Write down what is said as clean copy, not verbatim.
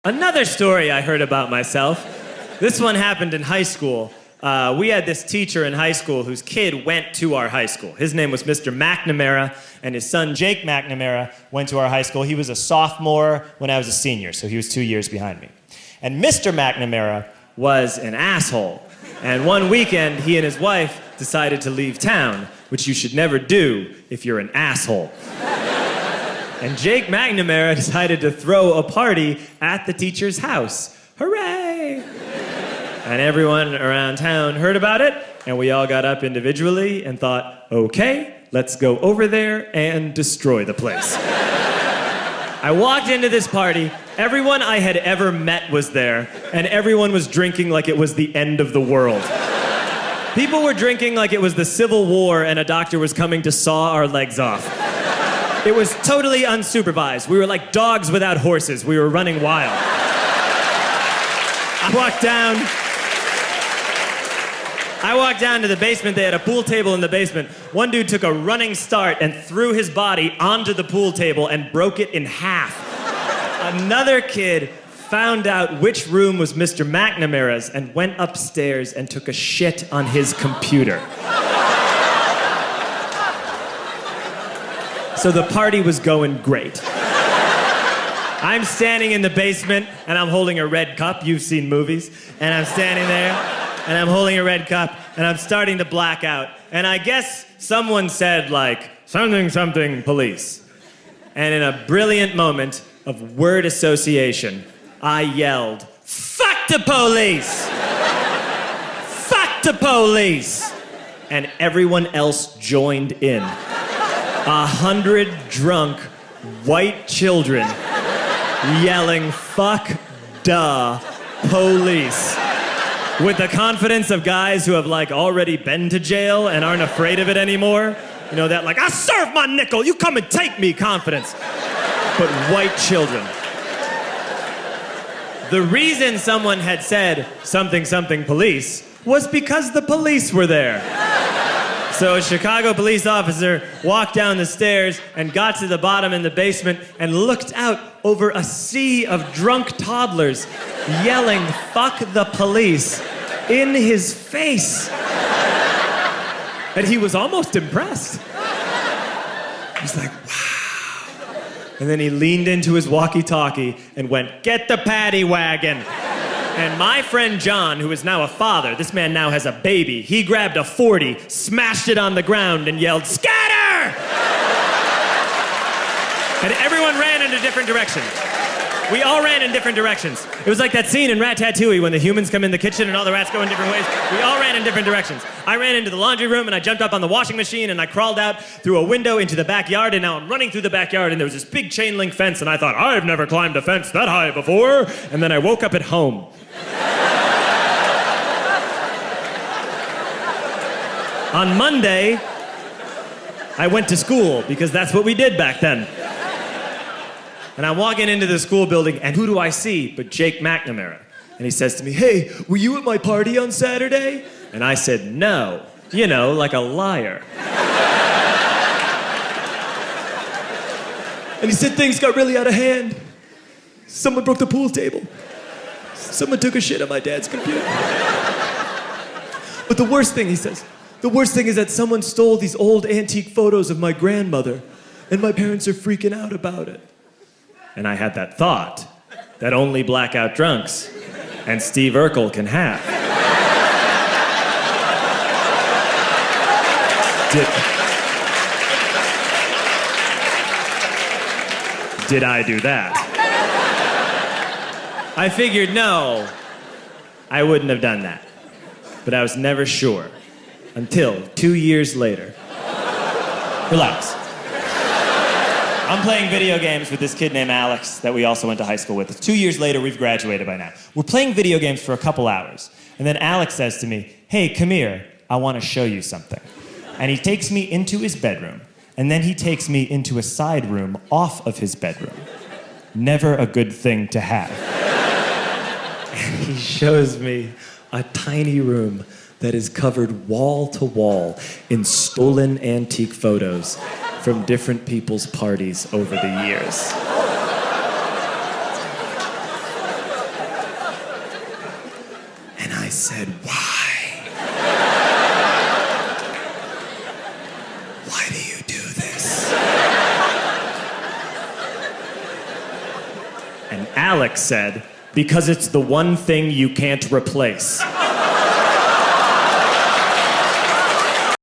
Another story I heard about myself. This one happened in high school. We had this teacher in high school whose kid went to our high school. His name was Mr. McNamara, and his son Jake McNamara went to our high school. He was a sophomore when I was a senior, so he was 2 years behind me. And Mr. McNamara was an asshole. And one weekend, he and his wife decided to leave town, which you should never do if you're an asshole. And Jake McNamara decided to throw a party at the teacher's house. Hooray! And everyone around town heard about it, and we all got up individually and thought, okay, let's go over there and destroy the place. I walked into this party, everyone I had ever met was there, and everyone was drinking like it was the end of the world. People were drinking like it was the Civil War and a doctor was coming to saw our legs off. It was totally unsupervised. We were like dogs without horses. We were running wild. I walked down to the basement. They had a pool table in the basement. One dude took a running start and threw his body onto the pool table and broke it in half. Another kid found out which room was Mr. McNamara's and went upstairs and took a shit on his computer. So the party was going great. I'm standing in the basement and I'm holding a red cup. You've seen movies. And I'm standing there and I'm holding a red cup and I'm starting to black out. And I guess someone said like, something police. And in a brilliant moment of word association, I yelled, fuck the police! Fuck the police! And everyone else joined in. 100 drunk white children yelling, fuck duh, police. With the confidence of guys who have like already been to jail and aren't afraid of it anymore. You know, that like, I serve my nickel, you come and take me confidence. But white children. The reason someone had said something police was because the police were there. So a Chicago police officer walked down the stairs and got to the bottom in the basement and looked out over a sea of drunk toddlers yelling, fuck the police, in his face. And he was almost impressed. He was like, wow. And then he leaned into his walkie-talkie and went, get the paddy wagon. And my friend John, who is now a father, this man now has a baby, he grabbed a 40, smashed it on the ground, and yelled, scatter! And everyone ran in a different direction. We all ran in different directions. It was like that scene in Ratatouille when the humans come in the kitchen and all the rats go in different ways. We all ran in different directions. I ran into the laundry room and I jumped up on the washing machine and I crawled out through a window into the backyard, and now I'm running through the backyard and there was this big chain link fence and I thought, I've never climbed a fence that high before. And then I woke up at home. On Monday, I went to school because that's what we did back then. And I'm walking into the school building, and who do I see but Jake McNamara? And he says to me, hey, were you at my party on Saturday? And I said, no. You know, like a liar. And he said things got really out of hand. Someone broke the pool table. Someone took a shit on my dad's computer. But the worst thing, he says, the worst thing is that someone stole these old antique photos of my grandmother, and my parents are freaking out about it. And I had that thought that only blackout drunks and Steve Urkel can have. Did I do that? I figured, no, I wouldn't have done that. But I was never sure until 2 years later. Relax. I'm playing video games with this kid named Alex that we also went to high school with. 2 years later, we've graduated by now. We're playing video games for a couple hours. And then Alex says to me, hey, come here, I want to show you something. And he takes me into his bedroom. And then he takes me into a side room off of his bedroom. Never a good thing to have. And he shows me a tiny room that is covered wall to wall in stolen antique photos from different people's parties over the years. said, why? Why do you do this? And Alex said, because it's the one thing you can't replace.